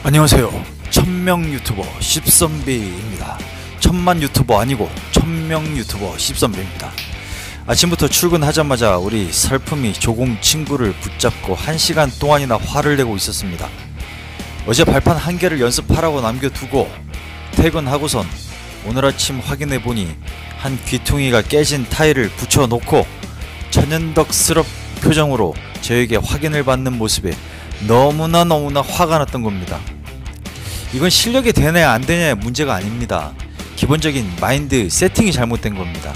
안녕하세요. 1000명 유튜버 십선비입니다. 1000만 유튜버 아니고 1000명 유튜버 십선비입니다. 아침부터 출근하자마자 우리 살품이 조공 친구를 붙잡고 1시간 동안이나 화를 내고 있었습니다. 어제 발판 한 개를 연습하라고 남겨두고 퇴근하고선 오늘 아침 확인해보니 한 귀퉁이가 깨진 타일을 붙여놓고 천연덕스럽 표정으로 저에게 확인을 받는 모습에 너무나 화가 났던 겁니다. 이건 실력이 되냐 안 되냐의 문제가 아닙니다. 기본적인 마인드 세팅이 잘못된 겁니다.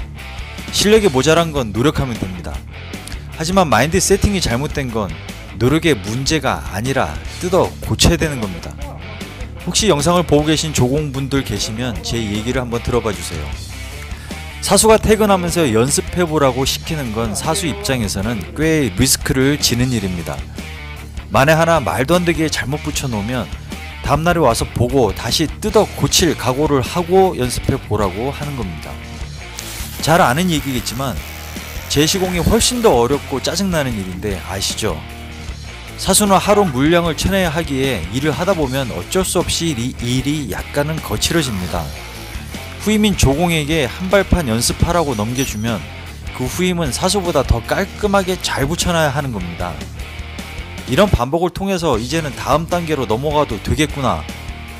실력이 모자란 건 노력하면 됩니다. 하지만 마인드 세팅이 잘못된 건 노력의 문제가 아니라 뜯어 고쳐야 되는 겁니다. 혹시 영상을 보고 계신 조공분들 계시면 제 얘기를 한번 들어봐 주세요. 사수가 퇴근하면서 연습해보라고 시키는 건 사수 입장에서는 꽤 리스크를 지는 일입니다. 만에 하나 말도 안 되게 잘못 붙여놓으면 다음날에 와서 보고 다시 뜯어 고칠 각오를 하고 연습해보라고 하는 겁니다. 잘 아는 얘기겠지만 재시공이 훨씬 더 어렵고 짜증나는 일인데 아시죠? 사수는 하루 물량을 쳐내야 하기에 일을 하다보면 어쩔 수 없이 일이 약간은 거칠어집니다. 후임인 조공에게 한발판 연습하라고 넘겨주면 그 후임은 사수보다 더 깔끔하게 잘 붙여놔야 하는 겁니다. 이런 반복을 통해서 이제는 다음 단계로 넘어가도 되겠구나,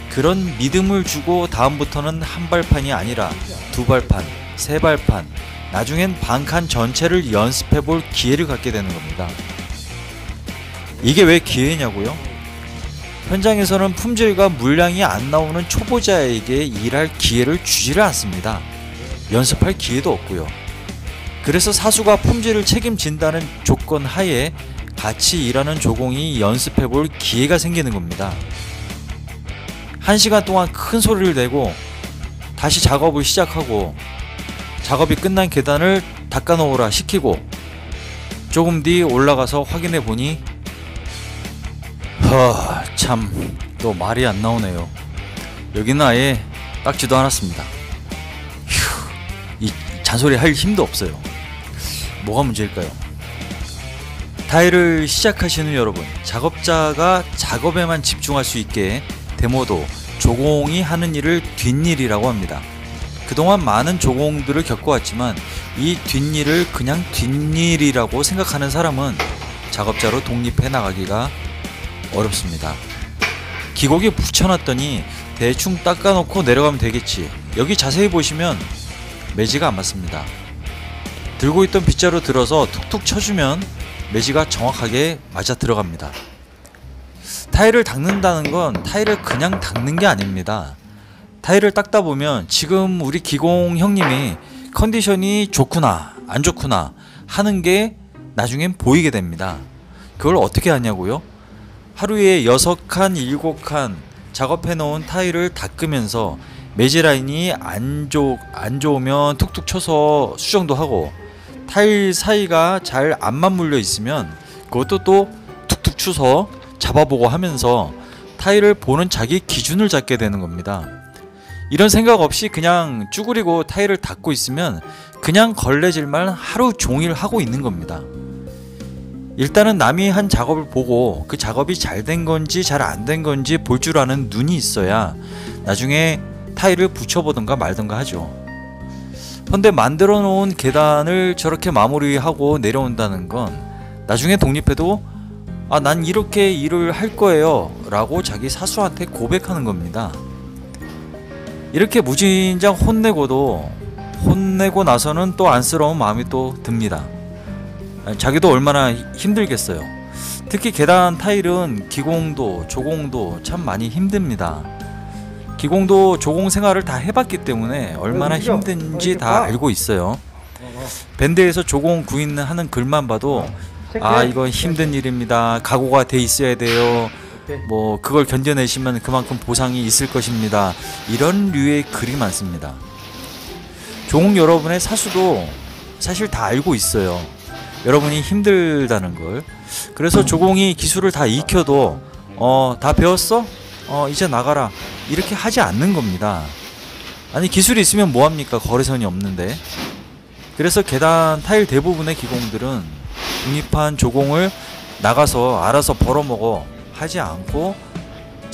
그런 믿음을 주고 다음부터는 한 발판이 아니라 두 발판, 세 발판, 나중엔 반칸 전체를 연습해볼 기회를 갖게 되는 겁니다. 이게 왜 기회냐고요? 현장에서는 품질과 물량이 안 나오는 초보자에게 일할 기회를 주지를 않습니다. 연습할 기회도 없고요. 그래서 사수가 품질을 책임진다는 조건 하에 같이 일하는 조공이 연습해볼 기회가 생기는 겁니다. 1시간 동안 큰 소리를 내고 다시 작업을 시작하고 작업이 끝난 계단을 닦아놓으라 시키고 조금 뒤 올라가서 확인해보니 참 또 말이 안 나오네요. 여기는 아예 닦지도 않았습니다. 이 잔소리 할 힘도 없어요. 뭐가 문제일까요? 타일을 시작하시는 여러분, 작업자가 작업에만 집중할 수 있게 데모도 조공이 하는 일을 뒷일이라고 합니다. 그동안 많은 조공들을 겪어왔지만 이 뒷일을 그냥 뒷일이라고 생각하는 사람은 작업자로 독립해 나가기가 어렵습니다. 기고기 붙여놨더니 대충 닦아놓고 내려가면 되겠지, 여기 자세히 보시면 매지가 안 맞습니다. 들고 있던 빗자루 들어서 툭툭 쳐주면 매지가 정확하게 맞아 들어갑니다. 타일을 닦는다는 건 타일을 그냥 닦는 게 아닙니다. 타일을 닦다 보면 지금 우리 기공 형님이 컨디션이 좋구나 안 좋구나 하는 게 나중엔 보이게 됩니다. 그걸 어떻게 하냐고요? 하루에 6칸 7칸 작업해 놓은 타일을 닦으면서 매지 라인이 안 좋으면 툭툭 쳐서 수정도 하고, 타일 사이가 잘 안 맞물려 있으면 그것도 또 툭툭 쳐서 잡아보고 하면서 타일을 보는 자기 기준을 잡게 되는 겁니다. 이런 생각 없이 그냥 쭈그리고 타일을 닦고 있으면 그냥 걸레질만 하루 종일 하고 있는 겁니다. 일단은 남이 한 작업을 보고 그 작업이 잘 된 건지 잘 안 된 건지 볼 줄 아는 눈이 있어야 나중에 타일을 붙여보던가 말던가 하죠. 근데 만들어 놓은 계단을 저렇게 마무리하고 내려온다는 건 나중에 독립해도 난 이렇게 일을 할 거예요 라고 자기 사수한테 고백하는 겁니다. 이렇게 무진장 혼내고 나서는 또 안쓰러운 마음이 또 듭니다. 자기도 얼마나 힘들겠어요. 특히 계단 타일은 기공도 조공도 참 많이 힘듭니다. 기공도 조공 생활을 다 해봤기 때문에 얼마나 힘든지 다 알고 있어요. 밴드에서 조공 구인하는 글만 봐도 이건 힘든 일입니다, 각오가 돼 있어야 돼요, 뭐 그걸 견뎌내시면 그만큼 보상이 있을 것입니다, 이런 류의 글이 많습니다. 조공 여러분의 사수도 사실 다 알고 있어요. 여러분이 힘들다는 걸. 그래서 조공이 기술을 다 익혀도 다 배웠어? 이제 나가라 이렇게 하지 않는 겁니다. 아니 기술이 있으면 뭐합니까? 거래선이 없는데. 그래서 계단 타일 대부분의 기공들은 독립한 조공을 나가서 알아서 벌어먹어 하지 않고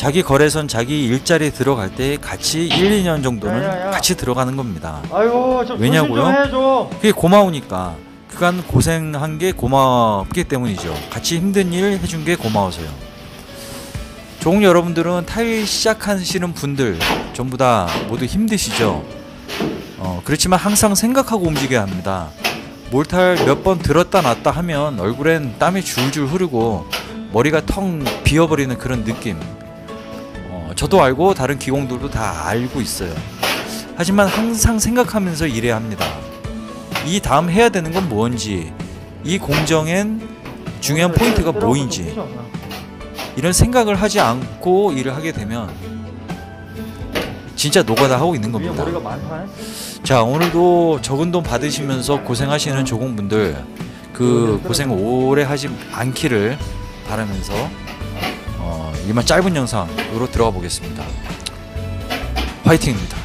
자기 거래선 자기 일자리에 들어갈 때 같이 1, 2년 정도는 야. 같이 들어가는 겁니다. 아유, 좀 왜냐고요? 조심 좀 해, 좀. 그게 고마우니까. 그간 고생한 게 고맙기 때문이죠. 같이 힘든 일 해준 게 고마워서요. 조공 여러분들은 타일 시작하시는 분들 전부 다 모두 힘드시죠. 그렇지만 항상 생각하고 움직여야 합니다. 몰탈 몇 번 들었다 놨다 하면 얼굴엔 땀이 줄줄 흐르고 머리가 텅 비어버리는 그런 느낌. 저도 알고 다른 기공들도 다 알고 있어요. 하지만 항상 생각하면서 일해야 합니다. 이 다음 해야 되는 건 뭔지, 이 공정엔 중요한 포인트가 뭐인지, 이런 생각을 하지 않고 일을 하게 되면 진짜 노가다 하고 있는 겁니다. 머리가 많다. 자, 오늘도 적은 돈 받으시면서 고생하시는 조공분들, 그 고생 오래 하지 않기를 바라면서 이만 짧은 영상으로 들어가 보겠습니다. 화이팅입니다.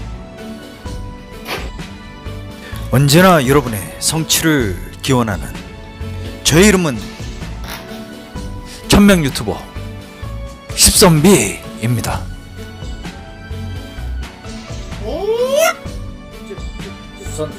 언제나 여러분의 성취를 기원하는 저의 이름은 천명 유튜버 십선비입니다. 선